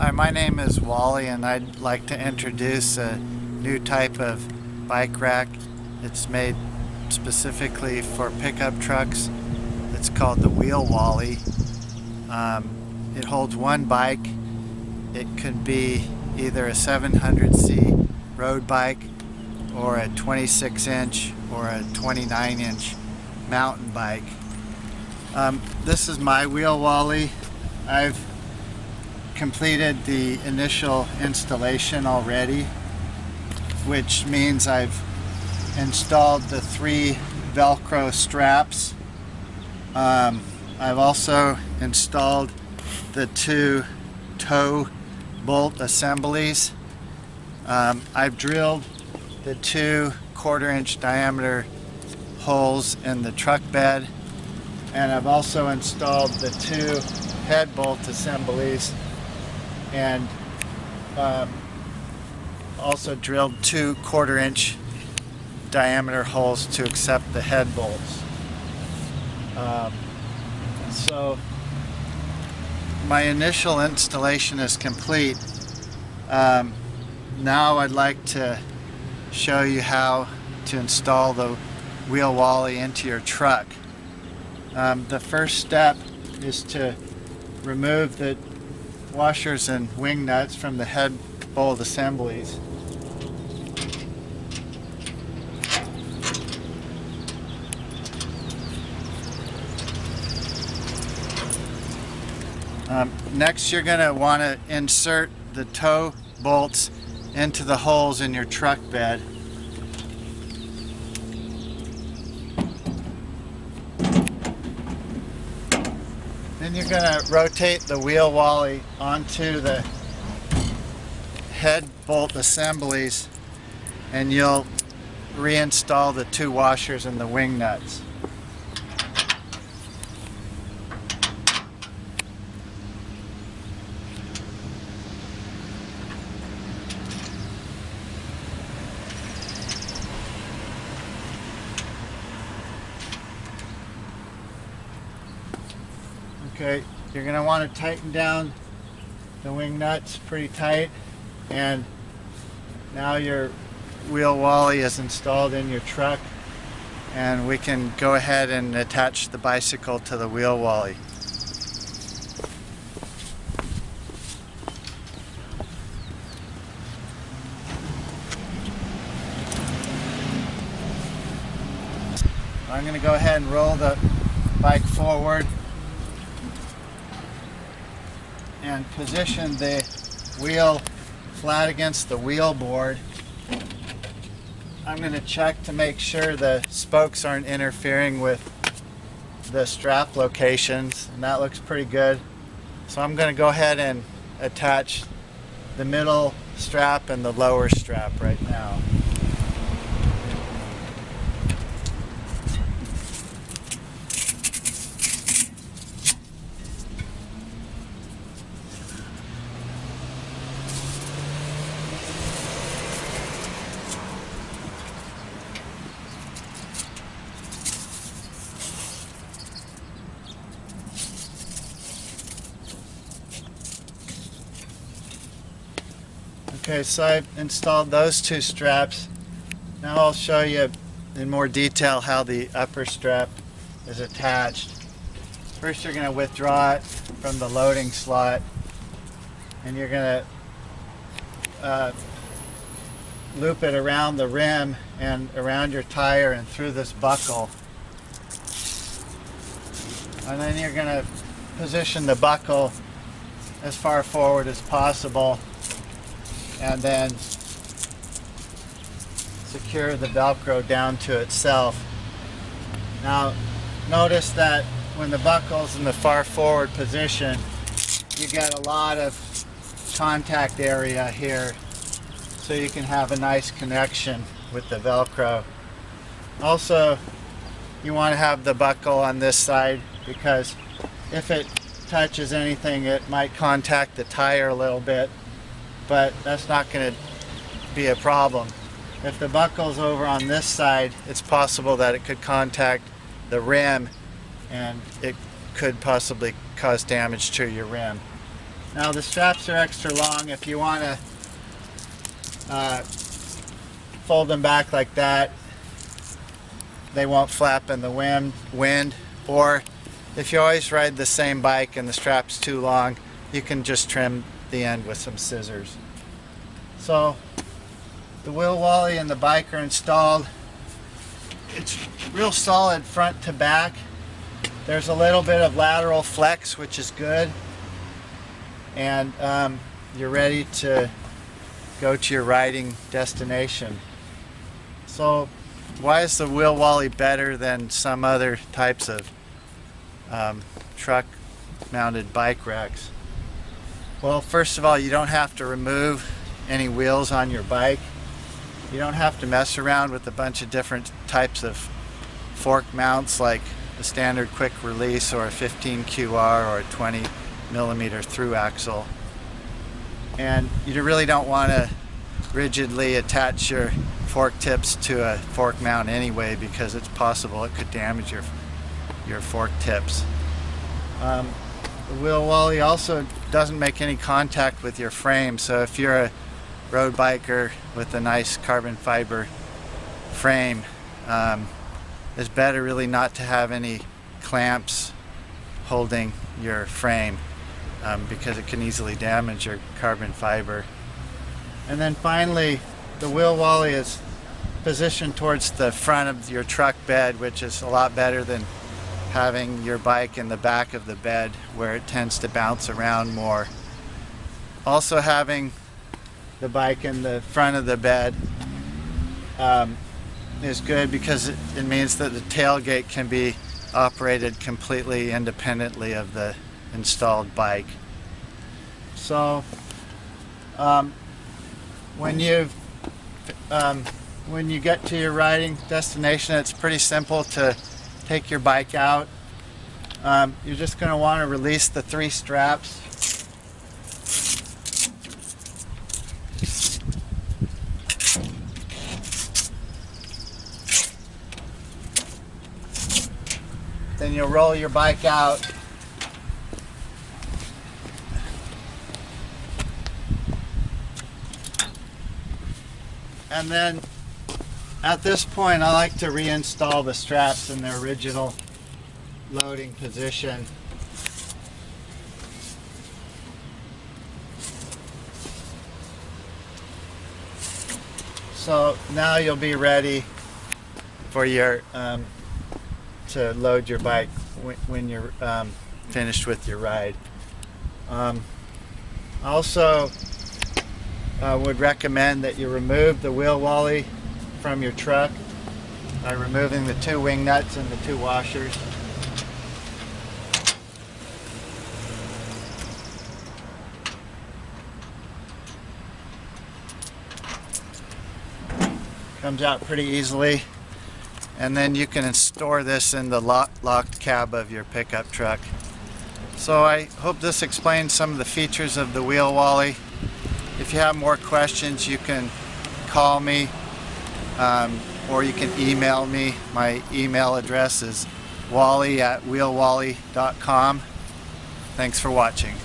Hi, my name is Wally, and I'd like to introduce a new type of bike rack. It's made specifically for pickup trucks. It's called the WheelWally. It holds one bike. It could be either a 700C road bike or a 26-inch or a 29-inch mountain bike. This is my WheelWally. I've completed the initial installation already, which means I've installed the 3 Velcro straps. I've also installed the 2 toe bolt assemblies. I've drilled the 2 1/4-inch diameter holes in the truck bed, and I've also installed the 2 head bolt assemblies, and also drilled 2 1/4-inch diameter holes to accept the head bolts. So my initial installation is complete. Now I'd like to show you how to install the WheelWally into your truck. The first step is to remove the washers and wing nuts from the head bolt assemblies. Next, you're going to want to insert the toe bolts into the holes in your truck bed. Then you're going to rotate the WheelWally onto the head bolt assemblies, and you'll reinstall the 2 washers and the wing nuts. Okay, you're going to want to tighten down the wing nuts pretty tight, and now your WheelWally is installed in your truck, and we can go ahead and attach the bicycle to the WheelWally. I'm going to go ahead and roll the bike forward and position the wheel flat against the wheel board. I'm going to check to make sure the spokes aren't interfering with the strap locations, and that looks pretty good. So I'm going to go ahead and attach the middle strap and the lower strap right now. Okay, so I've installed those 2 straps. Now I'll show you in more detail how the upper strap is attached. First, you're going to withdraw it from the loading slot, and you're going to loop it around the rim and around your tire and through this buckle. And then you're going to position the buckle as far forward as possible, and then secure the Velcro down to itself. Now notice that when the buckle's in the far forward position, you get a lot of contact area here, so you can have a nice connection with the Velcro. Also, you want to have the buckle on this side, because if it touches anything, it might contact the tire a little bit, but that's not going to be a problem. If the buckle's over on this side, it's possible that it could contact the rim, and it could possibly cause damage to your rim. Now the straps are extra long. If you want to fold them back like that, they won't flap in the wind. Or if you always ride the same bike and the strap's too long, you can just trim the end with some scissors. So the WheelWally and the bike are installed. It's real solid front to back. There's a little bit of lateral flex, which is good. And you're ready to go to your riding destination. So why is the WheelWally better than some other types of truck mounted bike racks? Well, first of all, you don't have to remove any wheels on your bike. You don't have to mess around with a bunch of different types of fork mounts like a standard quick release or a 15 QR or a 20 millimeter through axle. And you really don't want to rigidly attach your fork tips to a fork mount anyway, because it's possible it could damage your fork tips. The WheelWally also doesn't make any contact with your frame, so if you're a road biker with a nice carbon fiber frame, it's better really not to have any clamps holding your frame, because it can easily damage your carbon fiber. And then finally, the WheelWally is positioned towards the front of your truck bed, which is a lot better than having your bike in the back of the bed where it tends to bounce around more. Also, having the bike in the front of the bed is good because it means that the tailgate can be operated completely independently of the installed bike. So when you get to your riding destination, it's pretty simple to take your bike out. You're just going to want to release the 3 straps. Then you'll roll your bike out. And then at this point, I like to reinstall the straps in their original loading position. So now you'll be ready for your to load your bike when you're finished with your ride. Also, would recommend that you remove the WheelWally from your truck by removing the 2 wing nuts and the 2 washers. Comes out pretty easily, and then you can store this in the locked cab of your pickup truck. So I hope this explains some of the features of the WheelWally. If you have more questions, you can call me or you can email me. My email address is wally@wheelwally.com. Thanks for watching.